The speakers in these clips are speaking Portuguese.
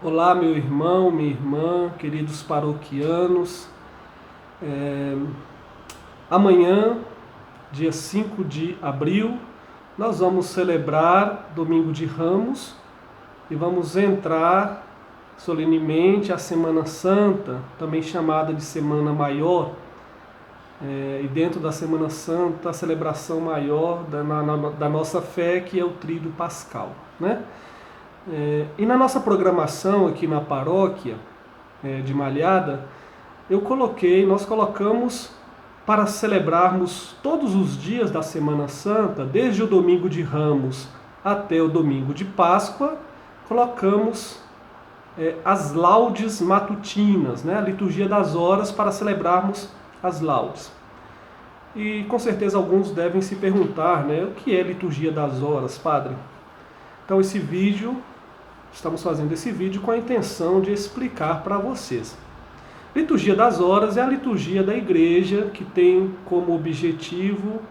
Olá, meu irmão, minha irmã, queridos paroquianos. É, Amanhã, dia 5 de abril, nós vamos celebrar Domingo de Ramos e vamos entrar solenemente a Semana Santa, também chamada de Semana Maior. E dentro da Semana Santa, a celebração maior da nossa fé, que é o Tríduo Pascal, né? E na nossa programação aqui na paróquia de Malhada, nós colocamos para celebrarmos todos os dias da Semana Santa, desde o domingo de Ramos até o domingo de Páscoa, colocamos as laudes matutinas, né? A liturgia das horas para celebrarmos as laudes. E com certeza alguns devem se perguntar, né, o que é liturgia das horas, padre? Então estamos fazendo esse vídeo com a intenção de explicar para vocês. Liturgia das horas é a liturgia da igreja que tem como objetivo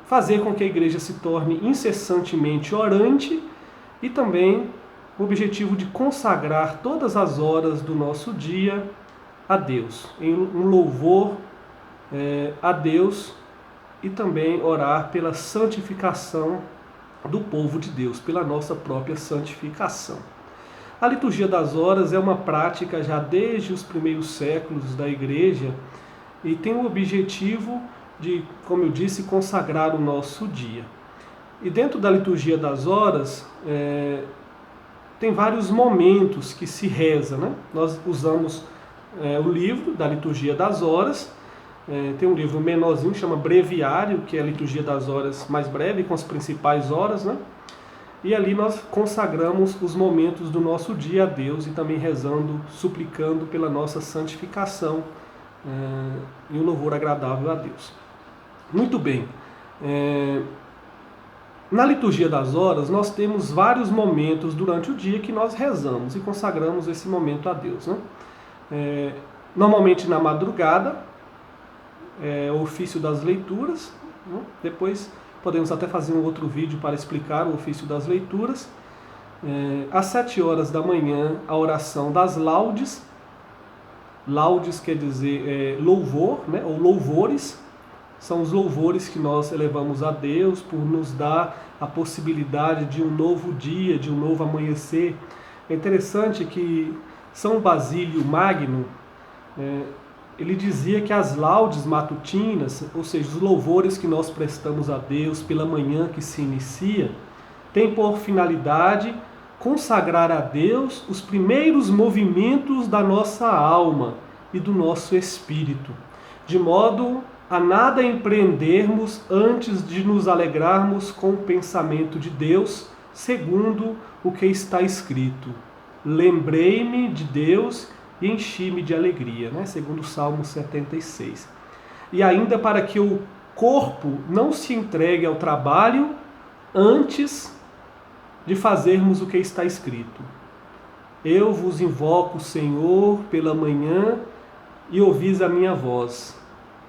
fazer com que a igreja se torne incessantemente orante e também o objetivo de consagrar todas as horas do nosso dia a Deus, em um louvor a Deus e também orar pela santificação do povo de Deus, pela nossa própria santificação. A liturgia das horas é uma prática já desde os primeiros séculos da igreja e tem o objetivo de, como eu disse, consagrar o nosso dia. E dentro da liturgia das horas tem vários momentos que se reza, né? Nós usamos o livro da liturgia das horas. Tem um livro menorzinho, chama Breviário, que é a liturgia das horas mais breve, com as principais horas, né? E ali nós consagramos os momentos do nosso dia a Deus e também rezando, suplicando pela nossa santificação e um louvor agradável a Deus. Muito bem. Na liturgia das horas, nós temos vários momentos durante o dia que nós rezamos e consagramos esse momento a Deus, né? Normalmente na madrugada, o ofício das leituras, né? Depois podemos até fazer um outro vídeo para explicar o ofício das leituras. Às 7 horas da manhã, a oração das laudes. Laudes quer dizer louvor, né? Ou louvores. São os louvores que nós elevamos a Deus por nos dar a possibilidade de um novo dia, de um novo amanhecer. É interessante que São Basílio Magno, ele dizia que as laudes matutinas, ou seja, os louvores que nós prestamos a Deus pela manhã que se inicia, tem por finalidade consagrar a Deus os primeiros movimentos da nossa alma e do nosso espírito, de modo a nada empreendermos antes de nos alegrarmos com o pensamento de Deus, segundo o que está escrito. Lembrei-me de Deus e enchi-me de alegria, né? Segundo o Salmo 76. E ainda para que o corpo não se entregue ao trabalho antes de fazermos o que está escrito. Eu vos invoco, Senhor, pela manhã e ouvis a minha voz.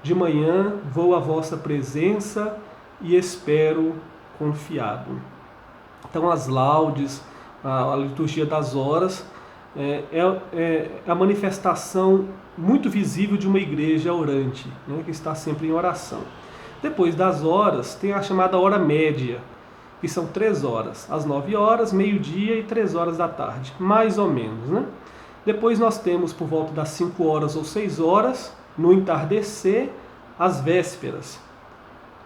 De manhã vou à vossa presença e espero confiado. Então as laudes, a liturgia das horas, é a manifestação muito visível de uma igreja orante, né, que está sempre em oração. Depois das horas, tem a chamada hora média, que são 3 horas, às 9 horas, meio-dia e 3 horas da tarde, mais ou menos, né? Depois nós temos por volta das 5 horas ou 6 horas, no entardecer, as vésperas.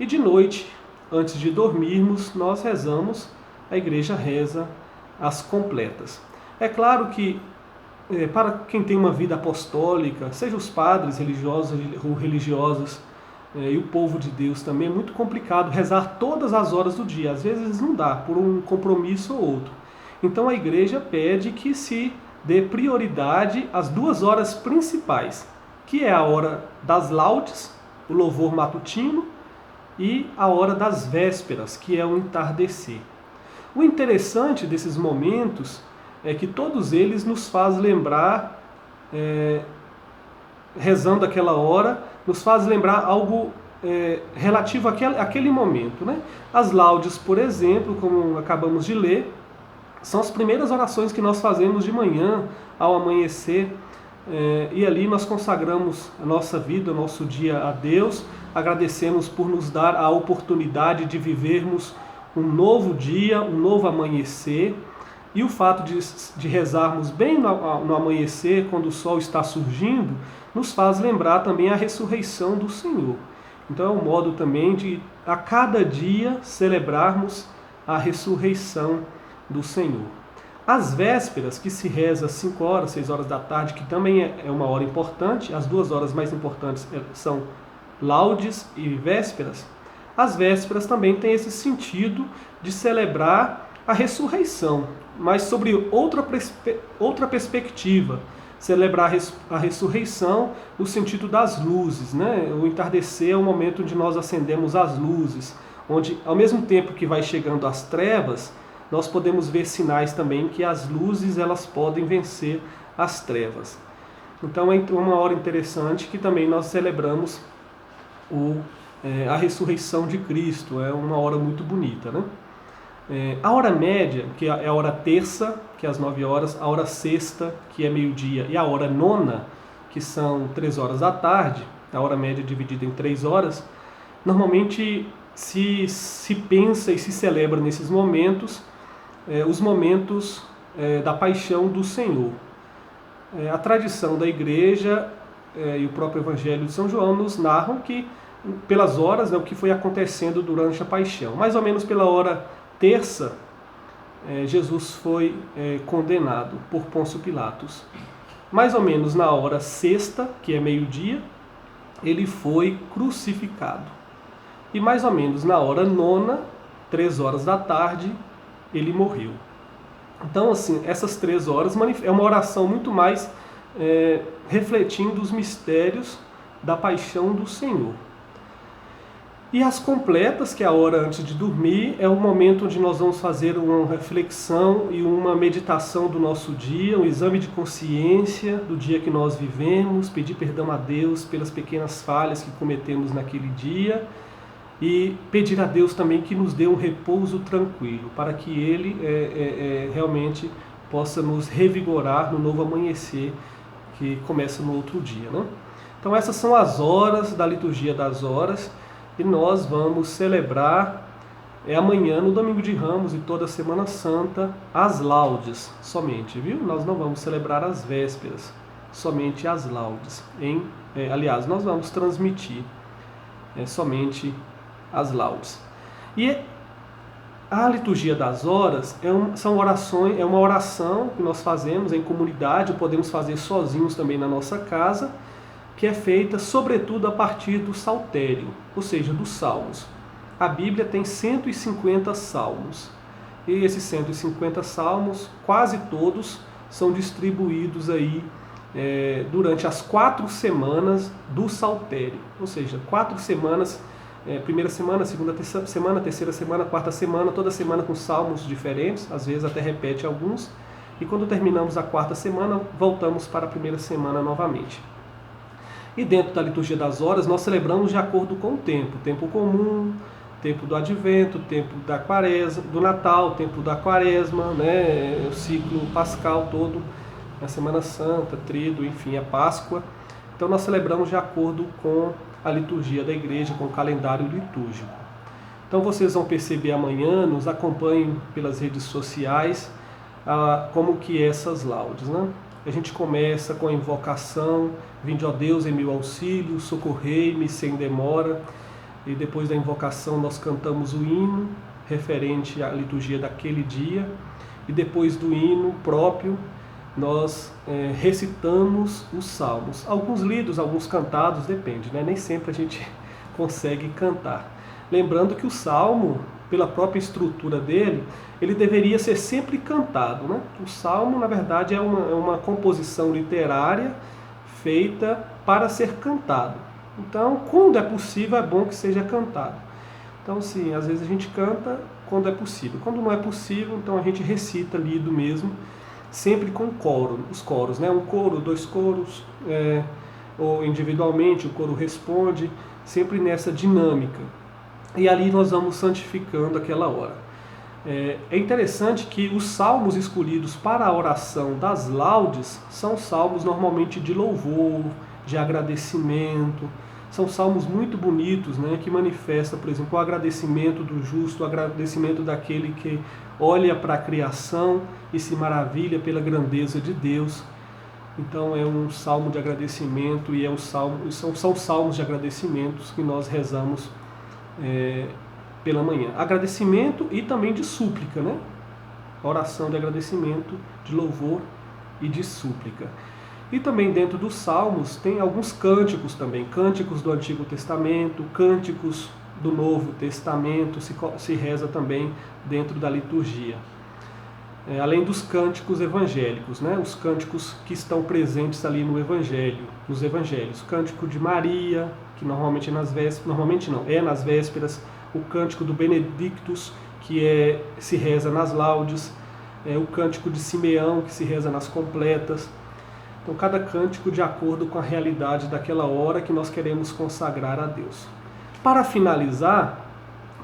E de noite, antes de dormirmos, nós rezamos, a igreja reza as completas. É claro que para quem tem uma vida apostólica, seja os padres religiosos ou religiosas e o povo de Deus também, é muito complicado rezar todas as horas do dia. Às vezes não dá, por um compromisso ou outro. Então a igreja pede que se dê prioridade às 2 horas principais, que é a hora das laudes, o louvor matutino, e a hora das vésperas, que é o entardecer. O interessante desses momentos é que todos eles nos faz lembrar, rezando aquela hora, nos faz lembrar algo relativo àquele momento, né? As laudes, por exemplo, como acabamos de ler, são as primeiras orações que nós fazemos de manhã, ao amanhecer, e ali nós consagramos a nossa vida, o nosso dia a Deus, agradecemos por nos dar a oportunidade de vivermos um novo dia, um novo amanhecer, e o fato de rezarmos bem no amanhecer, quando o sol está surgindo, nos faz lembrar também a ressurreição do Senhor. Então é um modo também de, a cada dia, celebrarmos a ressurreição do Senhor. As vésperas, que se reza às 5 horas, 6 horas da tarde, que também é uma hora importante, as 2 horas mais importantes são laudes e vésperas. As vésperas também têm esse sentido de celebrar a ressurreição, mas sobre outra perspectiva, celebrar a ressurreição no sentido das luzes, né? O entardecer é o momento onde nós acendemos as luzes, onde ao mesmo tempo que vai chegando as trevas, nós podemos ver sinais também que as luzes elas podem vencer as trevas. Então é uma hora interessante que também nós celebramos a ressurreição de Cristo, é uma hora muito bonita, né? A hora média, que é a hora terça, que é às 9 horas, a hora sexta, que é meio-dia, e a hora nona, que são 3 horas da tarde, a hora média dividida em 3 horas, normalmente se pensa e se celebra nesses momentos, os momentos da paixão do Senhor. A tradição da igreja e o próprio Evangelho de São João nos narram que, pelas horas, o que foi acontecendo durante a paixão. Mais ou menos pela hora terça, Jesus foi condenado por Pôncio Pilatos. Mais ou menos na hora sexta, que é meio-dia, ele foi crucificado. E mais ou menos na hora nona, 3 horas da tarde, ele morreu. Então, assim, essas 3 horas é uma oração muito mais refletindo os mistérios da paixão do Senhor. E as completas, que é a hora antes de dormir, é o momento onde nós vamos fazer uma reflexão e uma meditação do nosso dia, um exame de consciência do dia que nós vivemos, pedir perdão a Deus pelas pequenas falhas que cometemos naquele dia e pedir a Deus também que nos dê um repouso tranquilo, para que Ele realmente possa nos revigorar no novo amanhecer que começa no outro dia, né? Então essas são as horas da liturgia das horas, e nós vamos celebrar amanhã, no Domingo de Ramos e toda a Semana Santa, as laudes somente, viu? Nós não vamos celebrar as vésperas, somente as laudes. Aliás, nós vamos transmitir somente as laudes. E a liturgia das horas é uma oração que nós fazemos em comunidade, podemos fazer sozinhos também na nossa casa, que é feita sobretudo a partir do saltério, ou seja, dos salmos. A Bíblia tem 150 salmos, e esses 150 salmos, quase todos, são distribuídos aí durante as 4 semanas do saltério, ou seja, 4 semanas, primeira semana, segunda semana, terceira semana, quarta semana, toda semana com salmos diferentes, às vezes até repete alguns, e quando terminamos a 4ª semana, voltamos para a primeira semana novamente. E dentro da liturgia das horas, nós celebramos de acordo com o tempo comum, tempo do advento, tempo da quaresma, do Natal, tempo da quaresma, né, o ciclo pascal todo, a Semana Santa, Tríduo, enfim, a Páscoa. Então nós celebramos de acordo com a liturgia da igreja, com o calendário litúrgico. Então vocês vão perceber amanhã, nos acompanhem pelas redes sociais, como que essas laudes, né? A gente começa com a invocação, vinde ó Deus em meu auxílio, socorrei-me sem demora. E depois da invocação nós cantamos o hino referente à liturgia daquele dia. E depois do hino próprio, nós recitamos os salmos. Alguns lidos, alguns cantados, depende, né? Nem sempre a gente consegue cantar. Lembrando que o salmo, pela própria estrutura dele, ele deveria ser sempre cantado, né? O salmo, na verdade, é uma composição literária feita para ser cantado. Então, quando é possível, é bom que seja cantado. Então, sim, às vezes a gente canta quando é possível. Quando não é possível, então a gente recita lido mesmo, sempre com os coros, né? Um coro, 2 coros, ou individualmente, o coro responde, sempre nessa dinâmica. E ali nós vamos santificando aquela hora. É interessante que os salmos escolhidos para a oração das laudes são salmos normalmente de louvor, de agradecimento. São salmos muito bonitos, né, que manifestam, por exemplo, o agradecimento do justo, o agradecimento daquele que olha para a criação e se maravilha pela grandeza de Deus. Então é um salmo de agradecimento e são salmos de agradecimentos que nós rezamos pela manhã. Agradecimento e também de súplica, né? Oração de agradecimento, de louvor e de súplica. E também dentro dos salmos tem alguns cânticos também, cânticos do Antigo Testamento, cânticos do Novo Testamento, se reza também dentro da liturgia. Além dos cânticos evangélicos, né? Os cânticos que estão presentes ali no Evangelho, nos Evangelhos. O cântico de Maria, que normalmente é nas vésperas, nas vésperas. O cântico do Benedictus, que se reza nas laudes. O cântico de Simeão, que se reza nas completas. Então, cada cântico de acordo com a realidade daquela hora que nós queremos consagrar a Deus. Para finalizar,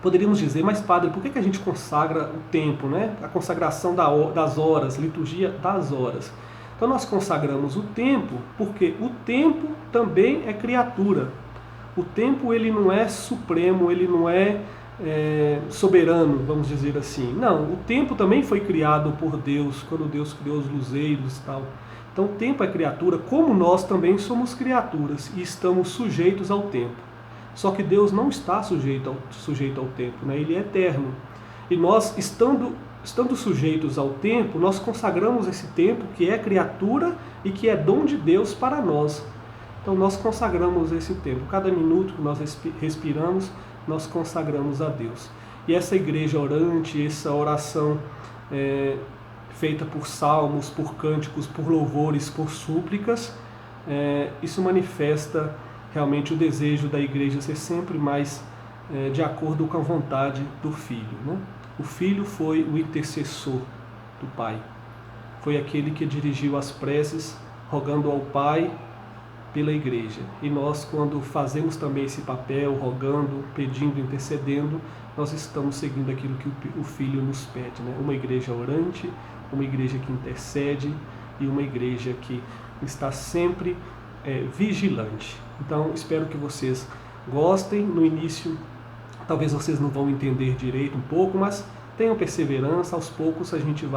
poderíamos dizer, mas padre, por que a gente consagra o tempo, né? A consagração das horas, liturgia das horas. Então nós consagramos o tempo porque o tempo também é criatura. O tempo ele não é supremo, ele não é soberano, vamos dizer assim. Não, o tempo também foi criado por Deus, quando Deus criou os luzeiros e tal. Então o tempo é criatura, como nós também somos criaturas e estamos sujeitos ao tempo. Só que Deus não está sujeito ao tempo, né? Ele é eterno. E nós, estando sujeitos ao tempo, nós consagramos esse tempo que é criatura e que é dom de Deus para nós. Então nós consagramos esse tempo. Cada minuto que nós respiramos, nós consagramos a Deus. E essa igreja orante, essa oração feita por salmos, por cânticos, por louvores, por súplicas, isso manifesta realmente o desejo da igreja ser sempre mais de acordo com a vontade do Filho, né? O Filho foi o intercessor do Pai. Foi aquele que dirigiu as preces, rogando ao Pai pela igreja. E nós, quando fazemos também esse papel, rogando, pedindo, intercedendo, nós estamos seguindo aquilo que o Filho nos pede, né? Uma igreja orante, uma igreja que intercede e uma igreja que está sempre vigilante. Então, espero que vocês gostem. No início, talvez vocês não vão entender direito um pouco, mas tenham perseverança, aos poucos a gente vai